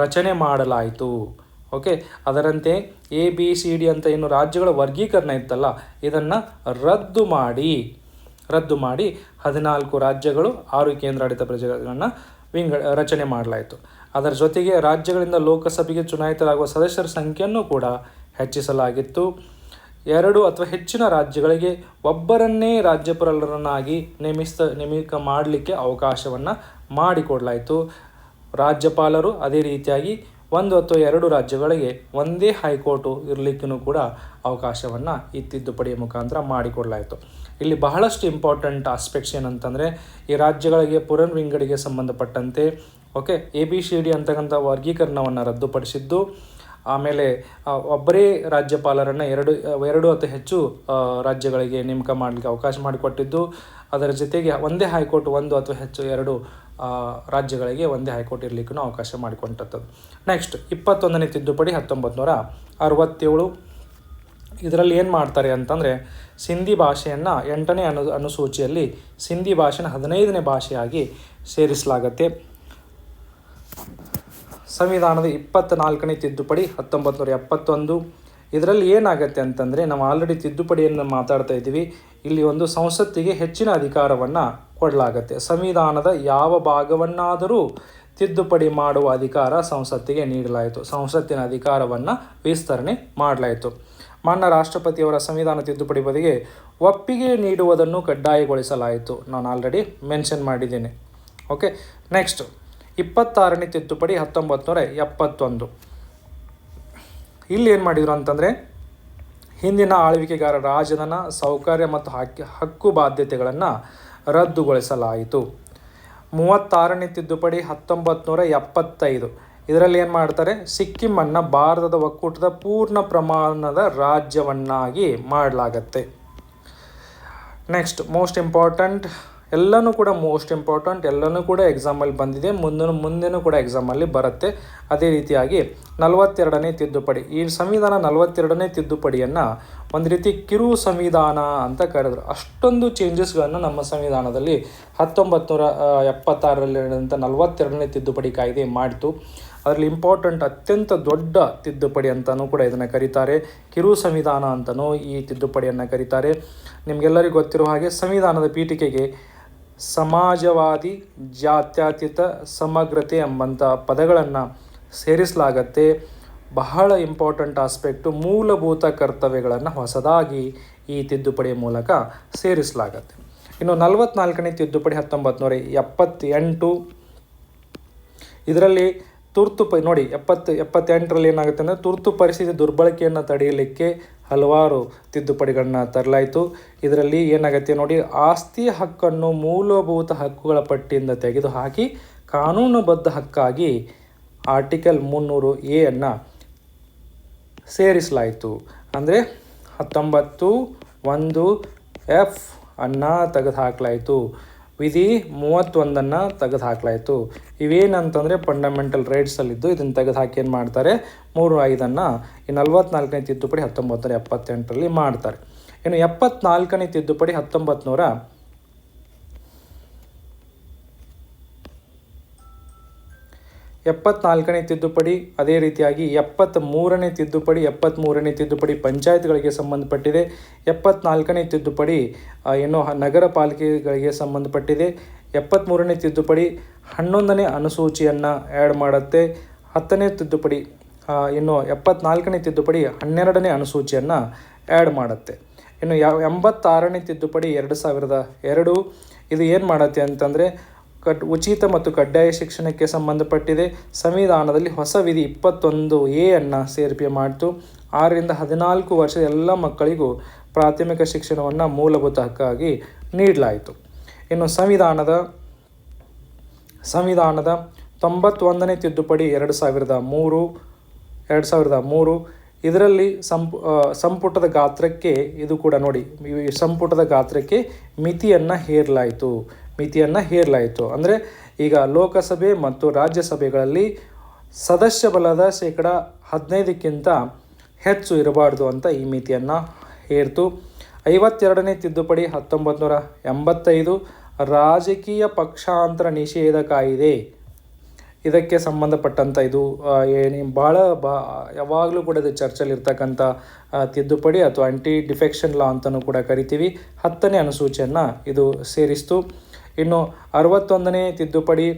ರಚನೆ ಮಾಡಲಾಯಿತು. ಓಕೆ, ಅದರಂತೆ ABCD ಅಂತ ಏನು ರಾಜ್ಯಗಳ ವರ್ಗೀಕರಣ ಇತ್ತಲ್ಲ, ಇದನ್ನು ರದ್ದು ಮಾಡಿ 14 ರಾಜ್ಯಗಳು 6 ಕೇಂದ್ರಾಡಳಿತ ಪ್ರದೇಶಗಳನ್ನು ರಚನೆ ಮಾಡಲಾಯಿತು. ಅದರ ಜೊತೆಗೆ ರಾಜ್ಯಗಳಿಂದ ಲೋಕಸಭೆಗೆ ಚುನಾಯಿತರಾಗುವ ಸದಸ್ಯರ ಸಂಖ್ಯೆಯನ್ನು ಕೂಡ ಹೆಚ್ಚಿಸಲಾಗಿತ್ತು. 2 ಅಥವಾ ಹೆಚ್ಚಿನ ರಾಜ್ಯಗಳಿಗೆ ಒಬ್ಬರನ್ನೇ ರಾಜ್ಯಪಾಲರನ್ನಾಗಿ ನೇಮಕ ಮಾಡಲಿಕ್ಕೆ ಅವಕಾಶವನ್ನು ಮಾಡಿಕೊಡಲಾಯಿತು. ರಾಜ್ಯಪಾಲರು ಅದೇ ರೀತಿಯಾಗಿ 1 ಅಥವಾ 2 ರಾಜ್ಯಗಳಿಗೆ ಒಂದೇ ಹೈಕೋರ್ಟು ಇರಲಿಕ್ಕೂ ಕೂಡ ಅವಕಾಶವನ್ನು ಈ ತಿದ್ದುಪಡಿಯ ಮುಖಾಂತರ ಮಾಡಿಕೊಡಲಾಯಿತು. ಇಲ್ಲಿ ಬಹಳಷ್ಟು ಇಂಪಾರ್ಟೆಂಟ್ ಆಸ್ಪೆಕ್ಟ್ಸ್ ಏನಂತಂದರೆ, ಈ ರಾಜ್ಯಗಳಿಗೆ ಪುನರ್ವಿಂಗಡಿಗೆ ಸಂಬಂಧಪಟ್ಟಂತೆ ಓಕೆ ABCD ಅಂತಕ್ಕಂಥ ವರ್ಗೀಕರಣವನ್ನು ರದ್ದುಪಡಿಸಿದ್ದು, ಆಮೇಲೆ ಒಬ್ಬರೇ ರಾಜ್ಯಪಾಲರನ್ನು 2 ಅಥವಾ ಹೆಚ್ಚು ರಾಜ್ಯಗಳಿಗೆ ನೇಮಕ ಮಾಡಲಿಕ್ಕೆ ಅವಕಾಶ ಮಾಡಿಕೊಟ್ಟಿದ್ದು, ಅದರ ಜೊತೆಗೆ ಒಂದೇ ಹೈಕೋರ್ಟ್ 1 ಅಥವಾ ಹೆಚ್ಚು 2 ರಾಜ್ಯಗಳಿಗೆ ಒಂದೇ ಹೈಕೋರ್ಟ್ ಇರಲಿಕ್ಕೂ ಅವಕಾಶ ಮಾಡಿಕೊಂಡದ್ದು. ನೆಕ್ಸ್ಟ್ 21ನೇ ತಿದ್ದುಪಡಿ 1967. ಇದರಲ್ಲಿ ಏನು ಮಾಡ್ತಾರೆ ಅಂತಂದರೆ, ಸಿಂಧಿ ಭಾಷೆಯನ್ನು 8ನೇ ಅನುಸೂಚಿಯಲ್ಲಿ ಸಿಂಧಿ ಭಾಷೆನ 15ನೇ ಭಾಷೆಯಾಗಿ ಸೇರಿಸಲಾಗುತ್ತೆ. ಸಂವಿಧಾನದ 24ನೇ ತಿದ್ದುಪಡಿ 1971. ಇದರಲ್ಲಿ ಏನಾಗುತ್ತೆ ಅಂತಂದರೆ, ನಾವು ಆಲ್ರೆಡಿ ತಿದ್ದುಪಡಿಯನ್ನು ಮಾತಾಡ್ತಾ ಇದ್ದೀವಿ. ಇಲ್ಲಿ ಒಂದು ಸಂಸತ್ತಿಗೆ ಹೆಚ್ಚಿನ ಅಧಿಕಾರವನ್ನು ಕೊಡಲಾಗುತ್ತೆ. ಸಂವಿಧಾನದ ಯಾವ ಭಾಗವನ್ನಾದರೂ ತಿದ್ದುಪಡಿ ಮಾಡುವ ಅಧಿಕಾರ ಸಂಸತ್ತಿಗೆ ನೀಡಲಾಯಿತು. ಸಂಸತ್ತಿನ ಅಧಿಕಾರವನ್ನು ವಿಸ್ತರಣೆ ಮಾಡಲಾಯಿತು. ಮಾನ್ಯ ರಾಷ್ಟ್ರಪತಿಯವರ ಸಂವಿಧಾನ ತಿದ್ದುಪಡಿ ಬದಿಗೆ ಒಪ್ಪಿಗೆ ನೀಡುವುದನ್ನು ಕಡ್ಡಾಯಗೊಳಿಸಲಾಯಿತು. ನಾನು ಆಲ್ರೆಡಿ ಮೆನ್ಷನ್ ಮಾಡಿದ್ದೀನಿ. ಓಕೆ, ನೆಕ್ಸ್ಟ್ 26ನೇ ತಿದ್ದುಪಡಿ 1971. ಇಲ್ಲಿ ಏನು ಮಾಡಿದರು ಅಂತಂದರೆ, ಹಿಂದಿನ ಆಳ್ವಿಕೆಗಾರ ರಾಜಧನ, ಸೌಕರ್ಯ ಮತ್ತು ಹಕ್ಕು ಬಾಧ್ಯತೆಗಳನ್ನು ರದ್ದುಗೊಳಿಸಲಾಯಿತು. 36ನೇ ತಿದ್ದುಪಡಿ 1975. ಇದರಲ್ಲಿ ಏನು ಮಾಡ್ತಾರೆ, ಸಿಕ್ಕಿಮನ್ನು ಭಾರತದ ಒಕ್ಕೂಟದ ಪೂರ್ಣ ಪ್ರಮಾಣದ ರಾಜ್ಯವನ್ನಾಗಿ ಮಾಡಲಾಗತ್ತೆ. ನೆಕ್ಸ್ಟ್ ಮೋಸ್ಟ್ ಇಂಪಾರ್ಟೆಂಟ್, ಎಲ್ಲನೂ ಕೂಡ ಎಕ್ಸಾಮಲ್ಲಿ ಬಂದಿದೆ, ಮುಂದೆನೂ ಕೂಡ ಎಕ್ಸಾಮಲ್ಲಿ ಬರುತ್ತೆ. ಅದೇ ರೀತಿಯಾಗಿ 42ನೇ ತಿದ್ದುಪಡಿ. ಈ ಸಂವಿಧಾನ 42ನೇ ತಿದ್ದುಪಡಿಯನ್ನು ಒಂದು ರೀತಿ ಕಿರು ಸಂವಿಧಾನ ಅಂತ ಕರೆದರು. ಅಷ್ಟೊಂದು ಚೇಂಜಸ್ಗಳನ್ನು ನಮ್ಮ ಸಂವಿಧಾನದಲ್ಲಿ 1976ರಲ್ಲಿ ನಡೆದಂಥ 42ನೇ ತಿದ್ದುಪಡಿ ಕಾಯ್ದೆ ಮಾಡಿತು. ಅದರಲ್ಲಿ ಇಂಪಾರ್ಟೆಂಟ್ ಅತ್ಯಂತ ದೊಡ್ಡ ತಿದ್ದುಪಡಿ ಅಂತಲೂ ಕೂಡ ಇದನ್ನು ಕರೀತಾರೆ. ಕಿರು ಸಂವಿಧಾನ ಅಂತಲೂ ಈ ತಿದ್ದುಪಡಿಯನ್ನು ಕರೀತಾರೆ. ನಿಮಗೆಲ್ಲರಿಗೂ ಗೊತ್ತಿರೋ ಹಾಗೆ ಸಂವಿಧಾನದ ಪೀಠಿಕೆಗೆ ಸಮಾಜವಾದಿ, ಜಾತ್ಯತೀತ, ಸಮಗ್ರತೆ ಎಂಬಂಥ ಪದಗಳನ್ನು ಸೇರಿಸಲಾಗತ್ತೆ. ಬಹಳ ಇಂಪಾರ್ಟೆಂಟ್ ಆಸ್ಪೆಕ್ಟು, ಮೂಲಭೂತ ಕರ್ತವ್ಯಗಳನ್ನು ಹೊಸದಾಗಿ ಈ ತಿದ್ದುಪಡಿಯ ಮೂಲಕ ಸೇರಿಸಲಾಗತ್ತೆ. ಇನ್ನು 44ನೇ ತಿದ್ದುಪಡಿ 1978. ಇದರಲ್ಲಿ ನೋಡಿ 78ರಲ್ಲಿ ಏನಾಗುತ್ತೆ ಅಂದರೆ, ತುರ್ತು ಪರಿಸ್ಥಿತಿ ದುರ್ಬಳಕೆಯನ್ನು ತಡೆಯಲಿಕ್ಕೆ ಹಲವಾರು ತಿದ್ದುಪಡಿಗಳನ್ನ ತರಲಾಯಿತು. ಇದರಲ್ಲಿ ಏನಾಗುತ್ತೆ ನೋಡಿ, ಆಸ್ತಿ ಹಕ್ಕನ್ನು ಮೂಲಭೂತ ಹಕ್ಕುಗಳ ಪಟ್ಟಿಯಿಂದ ತೆಗೆದುಹಾಕಿ ಕಾನೂನುಬದ್ಧ ಹಕ್ಕಾಗಿ ಆರ್ಟಿಕಲ್ 300A ಅನ್ನು ಸೇರಿಸಲಾಯಿತು. ಅಂದರೆ 19(1)F ಅನ್ನು ತೆಗೆದುಹಾಕಲಾಯಿತು. ವಿಧಿ 31 ತೆಗೆದುಹಾಕಲಾಯಿತು. ಇವೇನಂತಂದರೆ ಫಂಡಮೆಂಟಲ್ ರೈಟ್ಸಲ್ಲಿದ್ದು, ಇದನ್ನು ತೆಗೆದುಹಾಕಿ ಏನು ಮಾಡ್ತಾರೆ, 3(5) ಈ 44ನೇ ತಿದ್ದುಪಡಿ 1978ರಲ್ಲಿ ಮಾಡ್ತಾರೆ. ಇನ್ನು 74ನೇ ತಿದ್ದುಪಡಿ 1974ನೇ ತಿದ್ದುಪಡಿ. ಅದೇ ರೀತಿಯಾಗಿ 73ನೇ ತಿದ್ದುಪಡಿ ಪಂಚಾಯತ್ಗಳಿಗೆ ಸಂಬಂಧಪಟ್ಟಿದೆ. 74ನೇ ತಿದ್ದುಪಡಿ ನಗರ ಪಾಲಿಕೆಗಳಿಗೆ ಸಂಬಂಧಪಟ್ಟಿದೆ. 73ನೇ ತಿದ್ದುಪಡಿ 11ನೇ ಅನುಸೂಚಿಯನ್ನು ಆ್ಯಡ್ ಮಾಡುತ್ತೆ. 10ನೇ ತಿದ್ದುಪಡಿ 74ನೇ ತಿದ್ದುಪಡಿ 12ನೇ ಅನುಸೂಚಿಯನ್ನು ಆ್ಯಡ್ ಮಾಡುತ್ತೆ. ಇನ್ನು 86ನೇ ತಿದ್ದುಪಡಿ 2002. ಇದು ಏನು ಮಾಡುತ್ತೆ ಅಂತಂದರೆ, ಉಚಿತ ಮತ್ತು ಕಡ್ಡಾಯ ಶಿಕ್ಷಣಕ್ಕೆ ಸಂಬಂಧಪಟ್ಟಿದೆ. ಸಂವಿಧಾನದಲ್ಲಿ ಹೊಸ ವಿಧಿ 21A ಅನ್ನು ಸೇರ್ಪಡೆ ಮಾಡಿತು. 6ರಿಂದ 14 ವರ್ಷದ ಎಲ್ಲ ಮಕ್ಕಳಿಗೂ ಪ್ರಾಥಮಿಕ ಶಿಕ್ಷಣವನ್ನು ಮೂಲಭೂತ ಹಕ್ಕಾಗಿ ನೀಡಲಾಯಿತು. ಇನ್ನು ಸಂವಿಧಾನದ 91ನೇ ತಿದ್ದುಪಡಿ 2003 ಇದರಲ್ಲಿ ಸಂಪುಟದ ಗಾತ್ರಕ್ಕೆ, ಇದು ಕೂಡ ನೋಡಿ, ಸಂಪುಟದ ಗಾತ್ರಕ್ಕೆ ಮಿತಿಯನ್ನು ಹೇರಲಾಯಿತು. ಅಂದರೆ ಈಗ ಲೋಕಸಭೆ ಮತ್ತು ರಾಜ್ಯಸಭೆಗಳಲ್ಲಿ ಸದಸ್ಯ ಬಲದ 15% ಹೆಚ್ಚು ಇರಬಾರ್ದು ಅಂತ ಈ ಮಿತಿಯನ್ನು ಹೇರ್ತು. 52ನೇ ತಿದ್ದುಪಡಿ 1985 ರಾಜಕೀಯ ಪಕ್ಷಾಂತರ ನಿಷೇಧ ಕಾಯಿದೆ, ಇದಕ್ಕೆ ಸಂಬಂಧಪಟ್ಟಂಥ ಇದು ಯಾವಾಗಲೂ ಕೂಡ ಇದು ಚರ್ಚೆಯಲ್ಲಿರ್ತಕ್ಕಂಥ ತಿದ್ದುಪಡಿ ಅಥವಾ ಆ್ಯಂಟಿ ಡಿಫೆಕ್ಷನ್ ಲಾ ಅಂತಲೂ ಕೂಡ ಕರಿತೀವಿ. 10ನೇ ಅನುಸೂಚಿಯನ್ನು ಇದು ಸೇರಿಸ್ತು. ಇನ್ನು 61ನೇ ತಿದ್ದುಪಡಿ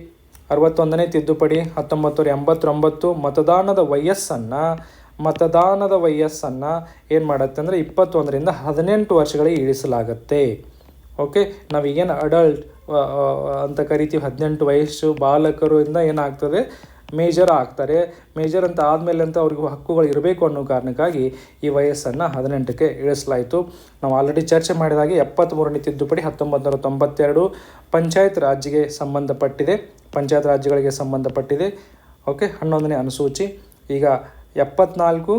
1989 ಮತದಾನದ ವಯಸ್ಸನ್ನು ಏನು ಮಾಡುತ್ತೆ ಅಂದರೆ 21ರಿಂದ 18 ವರ್ಷಗಳಿಗೆ ಇಳಿಸಲಾಗುತ್ತೆ. ಓಕೆ, ನಾವೀಗೇನು ಅಡಲ್ಟ್ ಅಂತ ಕರಿತೀವಿ, 18 ವಯಸ್ಸು ಬಾಲಕರಿಂದ ಏನಾಗ್ತದೆ, ಮೇಜರ್ ಆಗ್ತಾರೆ. ಮೇಜರ್ ಅಂತ ಆದಮೇಲೆ ಅಂತ ಅವ್ರಿಗೆ ಹಕ್ಕುಗಳು ಇರಬೇಕು ಅನ್ನೋ ಕಾರಣಕ್ಕಾಗಿ ಈ ವಯಸ್ಸನ್ನು 18ಕ್ಕೆ ಇಳಿಸಲಾಯಿತು. ನಾವು ಆಲ್ರೆಡಿ ಚರ್ಚೆ ಮಾಡಿದಾಗೆ 73ನೇ ತಿದ್ದುಪಡಿ 1992 ಪಂಚಾಯತ್ ರಾಜ್ಯಗಳಿಗೆ ಸಂಬಂಧಪಟ್ಟಿದೆ. ಓಕೆ, 11ನೇ ಅನುಸೂಚಿ. ಈಗ 74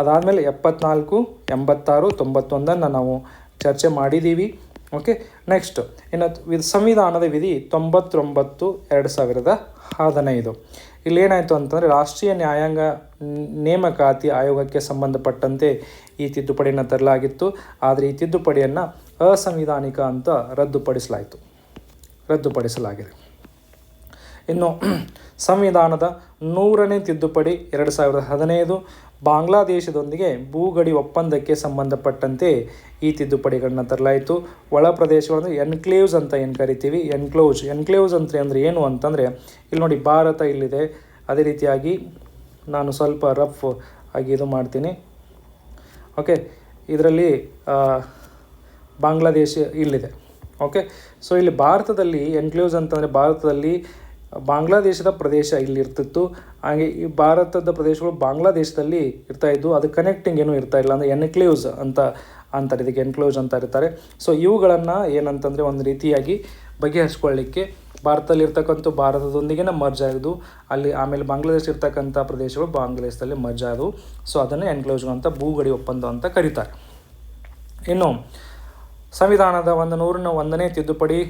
ಅದಾದಮೇಲೆ 74, 86, 91 ನಾವು ಚರ್ಚೆ ಮಾಡಿದ್ದೀವಿ. ಓಕೆ, ನೆಕ್ಸ್ಟ್ ಇನ್ನು ಸಂವಿಧಾನದ ವಿಧಿ 99 2015. ಇಲ್ಲೇನಾಯಿತು ಅಂತಂದರೆ ರಾಷ್ಟ್ರೀಯ ನ್ಯಾಯಾಂಗ ನೇಮಕಾತಿ ಆಯೋಗಕ್ಕೆ ಸಂಬಂಧಪಟ್ಟಂತೆ ಈ ತಿದ್ದುಪಡಿಯನ್ನು ತರಲಾಗಿತ್ತು. ಆದರೆ ಈ ತಿದ್ದುಪಡಿಯನ್ನು ಅಸಂವಿಧಾನಿಕ ಅಂತ ರದ್ದುಪಡಿಸಲಾಗಿದೆ. ಇನ್ನು ಸಂವಿಧಾನದ 100ನೇ ತಿದ್ದುಪಡಿ 2015 ಬಾಂಗ್ಲಾದೇಶದೊಂದಿಗೆ ಭೂಗಡಿ ಒಪ್ಪಂದಕ್ಕೆ ಸಂಬಂಧಪಟ್ಟಂತೆ ಈ ತಿದ್ದುಪಡಿಗಳನ್ನ ತರಲಾಯಿತು. ಒಳ ಪ್ರದೇಶಗಳನ್ನು ಎನ್ಕ್ಲೇವ್ಸ್ ಅಂತ ಏನು ಕರಿತೀವಿ, ಎನ್ಕ್ಲೇವ್ಸ್ ಅಂದರೆ ಏನು ಅಂತಂದರೆ, ಇಲ್ಲಿ ನೋಡಿ ಭಾರತ ಇಲ್ಲಿದೆ, ಅದೇ ರೀತಿಯಾಗಿ ನಾನು ಸ್ವಲ್ಪ ರಫ್ ಆಗಿ ಇದು ಮಾಡ್ತೀನಿ. ಓಕೆ, ಇದರಲ್ಲಿ ಬಾಂಗ್ಲಾದೇಶ ಇಲ್ಲಿದೆ. ಓಕೆ, ಸೊ ಇಲ್ಲಿ ಭಾರತದಲ್ಲಿ ಎನ್ಕ್ಲೇವ್ಸ್ ಅಂತಂದರೆ ಭಾರತದಲ್ಲಿ ಬಾಂಗ್ಲಾದೇಶದ ಪ್ರದೇಶ ಇಲ್ಲಿ ಇರ್ತಿತ್ತು. ಹಾಗೆ ಈ ಭಾರತದ ಪ್ರದೇಶಗಳು ಬಾಂಗ್ಲಾದೇಶದಲ್ಲಿ ಇರ್ತಾಯಿದ್ದು, ಅದು ಕನೆಕ್ಟಿಂಗ್ ಏನೂ ಇರ್ತಾಯಿಲ್ಲ. ಅಂದರೆ ಎನ್ಕ್ಲೇವ್ಸ್ ಅಂತಾರೆ, ಇದಕ್ಕೆ ಎನ್ಕ್ಲೇವ್ಸ್ ಅಂತ ಇರ್ತಾರೆ. ಸೊ ಇವುಗಳನ್ನು ಏನಂತಂದರೆ ಒಂದು ರೀತಿಯಾಗಿ ಬಗೆಹರಿಸ್ಕೊಳ್ಳಿಕ್ಕೆ ಭಾರತದೊಂದಿಗೆ ಮರ್ಜ್ ಆಗೋದು, ಅಲ್ಲಿ ಆಮೇಲೆ ಬಾಂಗ್ಲಾದೇಶ ಇರ್ತಕ್ಕಂಥ ಪ್ರದೇಶಗಳು ಬಾಂಗ್ಲಾದೇಶದಲ್ಲಿ ಮರ್ಜ್ ಆದವು. ಸೊ ಅದನ್ನು ಎನ್ಕ್ಲೇವ್ಸ್ಗಳು ಅಂತ, ಭೂಗಡಿ ಒಪ್ಪಂದ ಅಂತ ಕರೀತಾರೆ. ಇನ್ನು ಸಂವಿಧಾನದ 101ನೇ ತಿದ್ದುಪಡಿ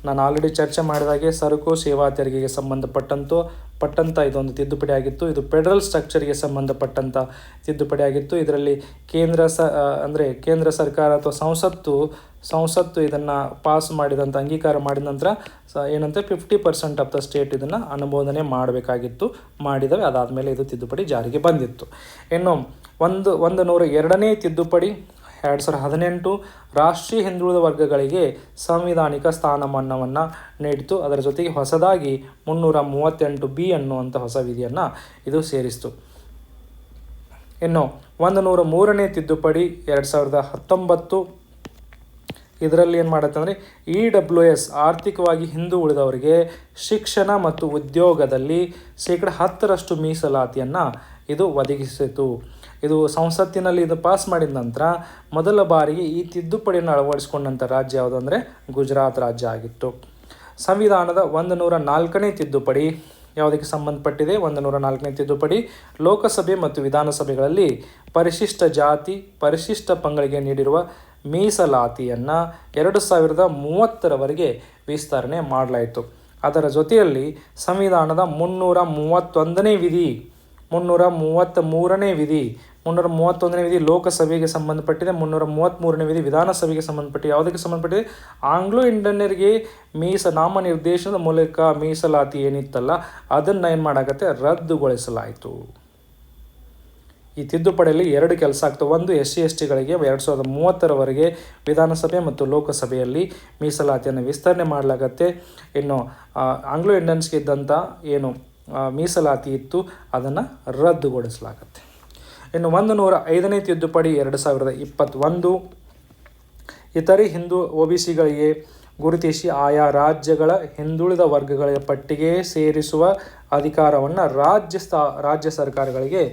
ನಾನು ಆಲ್ರೆಡಿ ಚರ್ಚೆ ಮಾಡಿದಾಗೆ ಸರಕು ಸೇವಾ ತೆರಿಗೆಗೆ ಸಂಬಂಧಪಟ್ಟಂಥ ಇದೊಂದು ತಿದ್ದುಪಡಿ ಆಗಿತ್ತು. ಇದು ಫೆಡರಲ್ ಸ್ಟ್ರಕ್ಚರ್ಗೆ ಸಂಬಂಧಪಟ್ಟಂಥ ತಿದ್ದುಪಡಿ ಆಗಿತ್ತು. ಇದರಲ್ಲಿ ಕೇಂದ್ರ ಸರ್ಕಾರ ಅಥವಾ ಸಂಸತ್ತು ಇದನ್ನು ಪಾಸ್ ಮಾಡಿದಂಥ, ಅಂಗೀಕಾರ ಮಾಡಿದ ನಂತರ ಏನಂತೆ 50% ಆಫ್ ದ ಸ್ಟೇಟ್ ಇದನ್ನು ಅನುಮೋದನೆ ಮಾಡಿದವೆ. ಅದಾದಮೇಲೆ ಇದು ತಿದ್ದುಪಡಿ ಜಾರಿಗೆ ಬಂದಿತ್ತು. ಇನ್ನು 102ನೇ ತಿದ್ದುಪಡಿ 2018 ರಾಷ್ಟ್ರೀಯ ಹಿಂದುಳಿದ ವರ್ಗಗಳಿಗೆ ಸಂವಿಧಾನಿಕ ಸ್ಥಾನಮಾನವನ್ನು ನೀಡಿತು. ಅದರ ಜೊತೆಗೆ ಹೊಸದಾಗಿ 338B ಅನ್ನುವಂಥ ಹೊಸ ವಿಧಿಯನ್ನು ಇದು ಸೇರಿಸಿತು. ಇನ್ನು 103ನೇ ತಿದ್ದುಪಡಿ 2019 ಇದರಲ್ಲಿ ಏನು ಮಾಡುತ್ತೆ ಅಂದರೆ EWS ಆರ್ಥಿಕವಾಗಿ ಹಿಂದುಳಿದವರಿಗೆ ಶಿಕ್ಷಣ ಮತ್ತು ಉದ್ಯೋಗದಲ್ಲಿ 10% ಮೀಸಲಾತಿಯನ್ನು ಇದು ಒದಗಿಸಿತು. ಇದು ಸಂಸತ್ತಿನಲ್ಲಿ ಇದು ಪಾಸ್ ಮಾಡಿದ ನಂತರ ಮೊದಲ ಬಾರಿಗೆ ಈ ತಿದ್ದುಪಡಿಯನ್ನು ಅಳವಡಿಸಿಕೊಂಡಂಥ ರಾಜ್ಯ ಯಾವುದು ಅಂದರೆ ಗುಜರಾತ್ ರಾಜ್ಯ ಆಗಿತ್ತು. ಸಂವಿಧಾನದ 104ನೇ ತಿದ್ದುಪಡಿ ಯಾವುದಕ್ಕೆ ಸಂಬಂಧಪಟ್ಟಿದೆ? 104ನೇ ತಿದ್ದುಪಡಿ ಲೋಕಸಭೆ ಮತ್ತು ವಿಧಾನಸಭೆಗಳಲ್ಲಿ ಪರಿಶಿಷ್ಟ ಜಾತಿ, ಪರಿಶಿಷ್ಟ ಪಂಗಡಿಗೆ ನೀಡಿರುವ ಮೀಸಲಾತಿಯನ್ನು 2030ರವರೆಗೆ ವಿಸ್ತರಣೆ ಮಾಡಲಾಯಿತು. ಅದರ ಜೊತೆಯಲ್ಲಿ ಸಂವಿಧಾನದ 331ನೇ ವಿಧಿ, 333ನೇ ವಿಧಿ, 331ನೇ ವಿಧಿ ಲೋಕಸಭೆಗೆ ಸಂಬಂಧಪಟ್ಟಿದೆ. 333ನೇ ವಿಧಿ ವಿಧಾನಸಭೆಗೆ ಸಂಬಂಧಪಟ್ಟಿದೆ. ಯಾವುದಕ್ಕೆ ಸಂಬಂಧಪಟ್ಟಿದೆ? ಆಂಗ್ಲೋ ಇಂಡಿಯನ್ನರಿಗೆ ನಾಮನಿರ್ದೇಶನದ ಮೂಲಕ ಮೀಸಲಾತಿ ಏನಿತ್ತಲ್ಲ ಅದನ್ನು ಏನು ಮಾಡಾಕತ್ತೆ, ರದ್ದುಗೊಳಿಸಲಾಯಿತು. ಈ ತಿದ್ದುಪಡಿಯಲ್ಲಿ 2 ಕೆಲಸ ಆಗ್ತವೆ. ಒಂದು, SC/STಗಳಿಗೆ 2030ರವರೆಗೆ ವಿಧಾನಸಭೆ ಮತ್ತು ಲೋಕಸಭೆಯಲ್ಲಿ ಮೀಸಲಾತಿಯನ್ನು ವಿಸ್ತರಣೆ ಮಾಡಲಾಗತ್ತೆ. ಇನ್ನು ಆಂಗ್ಲೋ ಇಂಡಿಯನ್ಸ್ಗೆ ಇದ್ದಂಥ ಏನು ಮೀಸಲಾತಿ ಇತ್ತು ಅದನ್ನು ರದ್ದುಗೊಳಿಸಲಾಗತ್ತೆ. ಇನ್ನು 105ನೇ ತಿದ್ದುಪಡಿ 2021 ಇತರೆ OBCಗಳಿಗೆ ಗುರುತಿಸಿ ಆಯಾ ರಾಜ್ಯಗಳ ಹಿಂದುಳಿದ ವರ್ಗಗಳ ಪಟ್ಟಿಗೆ ಸೇರಿಸುವ ಅಧಿಕಾರವನ್ನು ರಾಜ್ಯ ಸರ್ಕಾರಗಳಿಗೆ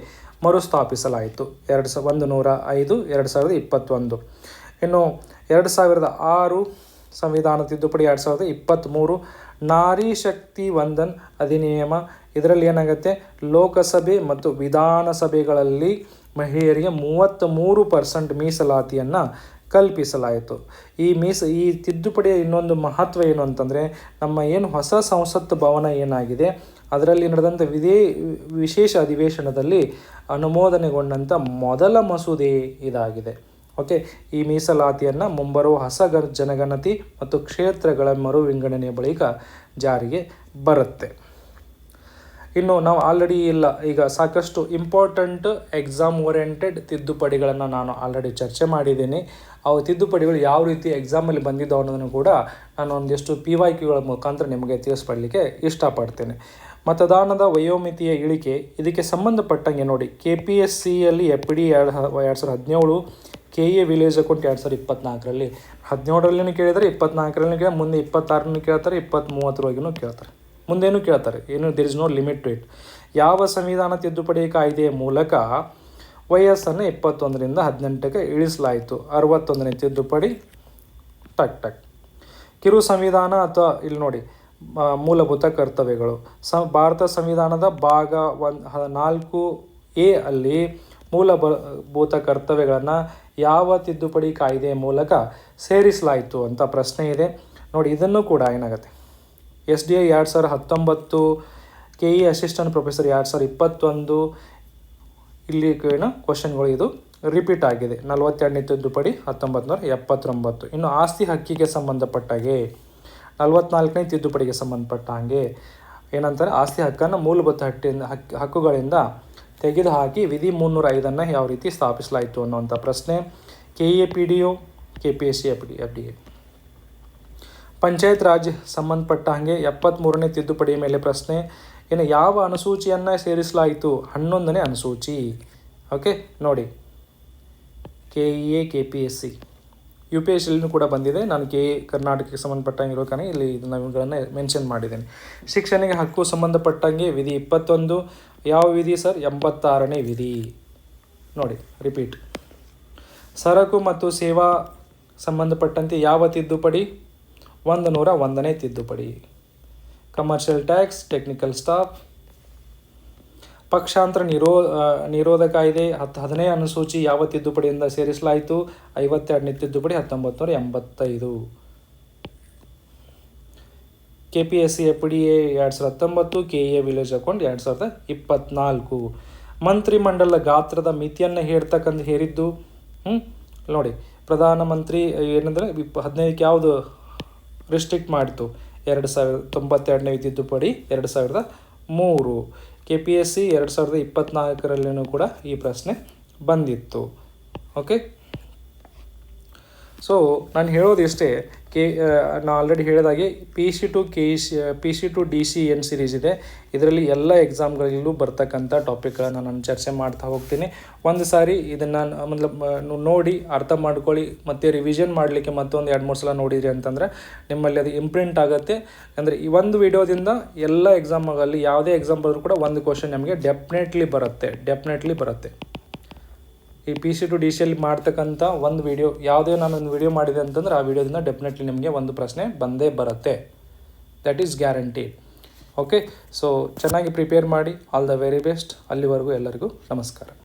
ಮರುಸ್ಥಾಪಿಸಲಾಯಿತು. 105/2021. ಇನ್ನು 2006 ಸಂವಿಧಾನ ತಿದ್ದುಪಡಿ 2023 ನಾರಿ ಶಕ್ತಿ ವಂದನ್ ಅಧಿನಿಯಮ. ಇದರಲ್ಲಿ ಏನಾಗುತ್ತೆ, ಲೋಕಸಭೆ ಮತ್ತು ವಿಧಾನಸಭೆಗಳಲ್ಲಿ ಮಹಿಳೆಯರಿಗೆ 33% ಮೀಸಲಾತಿಯನ್ನು ಕಲ್ಪಿಸಲಾಯಿತು. ಈ ತಿದ್ದುಪಡಿಯ ಇನ್ನೊಂದು ಮಹತ್ವ ಏನು ಅಂತಂದರೆ, ನಮ್ಮ ಏನು ಹೊಸ ಸಂಸತ್ ಭವನ ಏನಾಗಿದೆ ಅದರಲ್ಲಿ ನಡೆದಂಥ ವಿಶೇಷ ಅಧಿವೇಶನದಲ್ಲಿ ಅನುಮೋದನೆಗೊಂಡಂಥ ಮೊದಲ ಮಸೂದೆ ಇದಾಗಿದೆ. ಓಕೆ, ಈ ಮೀಸಲಾತಿಯನ್ನು ಮುಂಬರುವ ಹೊಸ ಜನಗಣತಿ ಮತ್ತು ಕ್ಷೇತ್ರಗಳ ಮರು ವಿಂಗಡಣೆಯ ಬಳಿಕ ಜಾರಿಗೆ ಬರುತ್ತೆ. ಇನ್ನು ನಾವು ಆಲ್ರೆಡಿ ಈಗ ಸಾಕಷ್ಟು ಇಂಪಾರ್ಟೆಂಟ್ ಎಕ್ಸಾಮ್ ಓರಿಯೆಂಟೆಡ್ ತಿದ್ದುಪಡಿಗಳನ್ನು ನಾನು ಆಲ್ರೆಡಿ ಚರ್ಚೆ ಮಾಡಿದ್ದೀನಿ. ಅವು ತಿದ್ದುಪಡಿಗಳು ಯಾವ ರೀತಿ ಎಕ್ಸಾಮಲ್ಲಿ ಬಂದಿದ್ದವು ಅನ್ನೋದನ್ನು ಕೂಡ ನಾನು ಒಂದಿಷ್ಟು PYQಗಳ ಮುಖಾಂತರ ನಿಮಗೆ ತಿಳಿಸ್ಪಡಲಿಕ್ಕೆ ಇಷ್ಟಪಡ್ತೇನೆ. ಮತದಾನದ ವಯೋಮಿತಿಯ ಇಳಿಕೆ, ಇದಕ್ಕೆ ಸಂಬಂಧಪಟ್ಟಂಗೆ ನೋಡಿ, KPSCಯಲ್ಲಿ FD 2017, KA ವಿಲೇಜ್ ಅಕೌಂಟ್ 2024ರಲ್ಲಿ 17ರಲ್ಲಿನೂ ಕೇಳಿದರೆ, 24ರಲ್ಲಿನೂ ಕೇಳಿ, ಮುಂದೆ 26ರನ್ನು ಕೇಳ್ತಾರೆ, 2030ವರೆಗೂ ಕೇಳ್ತಾರೆ, ಮುಂದೇನು ಕೇಳ್ತಾರೆ. ಏನು, there is no limit to it. ಯಾವ ಸಂವಿಧಾನ ತಿದ್ದುಪಡಿ ಕಾಯ್ದೆಯ ಮೂಲಕ ವಯಸ್ಸನ್ನು 21ರಿಂದ 18ಕ್ಕೆ ಇಳಿಸಲಾಯಿತು? 61ನೇ ತಿದ್ದುಪಡಿ. ಕಿರು ಸಂವಿಧಾನ ಅಥವಾ ಇಲ್ಲಿ ನೋಡಿ, ಮೂಲಭೂತ ಕರ್ತವ್ಯಗಳು. ಭಾರತ ಸಂವಿಧಾನದ ಭಾಗ 4A ಅಲ್ಲಿ ಮೂಲಭೂತ ಕರ್ತವ್ಯಗಳನ್ನು ಯಾವ ತಿದ್ದುಪಡಿ ಕಾಯ್ದೆಯ ಮೂಲಕ ಸೇರಿಸಲಾಯಿತು ಅಂತ ಪ್ರಶ್ನೆ ಇದೆ ನೋಡಿ. ಇದನ್ನು ಕೂಡ ಏನಾಗುತ್ತೆ, SDI 2019, KE ಅಸಿಸ್ಟೆಂಟ್ ಪ್ರೊಫೆಸರ್ 2021, ಇಲ್ಲಿ ಏನು ಕ್ವಶನ್ಗಳು ಇದು ರಿಪೀಟ್ ಆಗಿದೆ. 42ನೇ ತಿದ್ದುಪಡಿ 1979. ಇನ್ನು ಆಸ್ತಿ ಹಕ್ಕಿಗೆ ಸಂಬಂಧಪಟ್ಟಾಗೆ 44ನೇ ತಿದ್ದುಪಡಿಗೆ ಸಂಬಂಧಪಟ್ಟ ಹಾಗೆ ಏನಂತಾರೆ, ಆಸ್ತಿ ಹಕ್ಕನ್ನು ಮೂಲಭೂತ ಹಕ್ಕುಗಳಿಂದ ತೆಗೆದುಹಾಕಿ ವಿಧಿ 305 ಯಾವ ರೀತಿ ಸ್ಥಾಪಿಸಲಾಯಿತು ಅನ್ನುವಂಥ ಪ್ರಶ್ನೆ. KA PDO, KPSC FDA. Panchayat Raj ಸಂಬಂಧಪಟ್ಟ ಹಾಗೆ 73ನೇ ತಿದ್ದುಪಡಿ ಮೇಲೆ ಪ್ರಶ್ನೆ. ಇನ್ನು ಯಾವ ಅನುಸೂಚಿಯನ್ನು ಸೇರಿಸಲಾಯಿತು? 11ನೇ ಅನುಸೂಚಿ. ಓಕೆ ನೋಡಿ, KEA KPSC UPSCಯಲ್ಲೂ ಕೂಡ ಬಂದಿದೆ. ನಾನು KE ಕರ್ನಾಟಕಕ್ಕೆ ಸಂಬಂಧಪಟ್ಟಂಗೆ ಇರೋ ಕಾರಣ ಇಲ್ಲಿ ಇದನ್ನು ಇವುಗಳನ್ನು ಮೆನ್ಷನ್ ಮಾಡಿದ್ದೇನೆ. ಶಿಕ್ಷಣಿಗೆ ಹಕ್ಕು ಸಂಬಂಧಪಟ್ಟಂಗೆ ವಿಧಿ 21. ಯಾವ ವಿಧಿ ಸರ್? 86ನೇ ವಿಧಿ. ನೋಡಿ ರಿಪೀಟ್. ಸರಕು ಮತ್ತು ಸೇವಾ ಸಂಬಂಧಪಟ್ಟಂತೆ ಯಾವ ತಿದ್ದುಪಡಿ? 101ನೇ ತಿದ್ದುಪಡಿ. Commercial tax, technical staff. ಪಕ್ಷಾಂತರ ನಿರೋಧ ಕಾಯ್ದೆ 10ನೇ ಅನುಸೂಚಿ ಯಾವ ತಿದ್ದುಪಡಿಯಿಂದ ಸೇರಿಸಲಾಯಿತು? 52ನೇ ತಿದ್ದುಪಡಿ 1985. KPSC FDA 2019, KA village account 2024. ಮಂತ್ರಿಮಂಡಲ ಗಾತ್ರದ ಮಿತಿಯನ್ನು ಹೇರಿದ್ದು ನೋಡಿ, ಪ್ರಧಾನಮಂತ್ರಿ ಏನಂದರೆ 15ಕ್ಕೆ ಯಾವುದು ರಿಸ್ಟ್ರಿಕ್ಟ್ ಮಾಡಿತು? 2092ನೇ ತಿದ್ದುಪಡಿ 2003. KPSC 2024ರಲ್ಲಿನೂ ಕೂಡ ಈ ಪ್ರಶ್ನೆ ಬಂದಿತ್ತು. ಓಕೆ, ಸೊ ನಾನು ಹೇಳೋದು ಇಷ್ಟೇ. ನಾನು ಆಲ್ರೆಡಿ ಹೇಳಿದಾಗೆ PC to DC ಏನು ಸೀರೀಸ್ ಇದೆ, ಇದರಲ್ಲಿ ಎಲ್ಲ ಎಕ್ಸಾಮ್ಗಳಲ್ಲೂ ಬರ್ತಕ್ಕಂಥ ಟಾಪಿಕ್ಗಳನ್ನು ನಾನು ಚರ್ಚೆ ಮಾಡ್ತಾ ಹೋಗ್ತೀನಿ. ಒಂದು ಸಾರಿ ಇದನ್ನು ನೋಡಿ ಅರ್ಥ ಮಾಡ್ಕೊಳ್ಳಿ, ಮತ್ತು ರಿವಿಷನ್ ಮಾಡಲಿಕ್ಕೆ ಮತ್ತೊಂದು 2-3 ಸಲ ನೋಡಿದ್ರಿ ಅಂತಂದರೆ ನಿಮ್ಮಲ್ಲಿ ಅದು ಇಂಪ್ರಿಂಟ್ ಆಗುತ್ತೆ. ಅಂದರೆ ಈ ಒಂದು ವಿಡಿಯೋದಿಂದ ಎಲ್ಲ ಎಕ್ಸಾಮ್ಗಳಲ್ಲಿ ಯಾವುದೇ ಎಕ್ಸಾಮ್ ಬರೆದರೂ ಕೂಡ ಒಂದು ಕ್ವಶನ್ ನಮಗೆ ಡೆಫಿನೆಟ್ಲಿ ಬರುತ್ತೆ. ಈ PC to DCಯಲ್ಲಿ ಮಾಡ್ತಕ್ಕಂಥ ಒಂದು ವಿಡಿಯೋ, ಯಾವುದೇ ನಾನು ಒಂದು ವಿಡಿಯೋ ಮಾಡಿದೆ ಅಂತಂದರೆ ಆ ವಿಡಿಯೋದಿಂದ ಡೆಫಿನೆಟ್ಲಿ ನಿಮಗೆ ಒಂದು ಪ್ರಶ್ನೆ ಬಂದೇ ಬರುತ್ತೆ. That is guaranteed. Okay, so ಚೆನ್ನಾಗಿ ಪ್ರಿಪೇರ್ ಮಾಡಿ. All the very best. ಅಲ್ಲಿವರೆಗೂ ಎಲ್ಲರಿಗೂ ನಮಸ್ಕಾರ.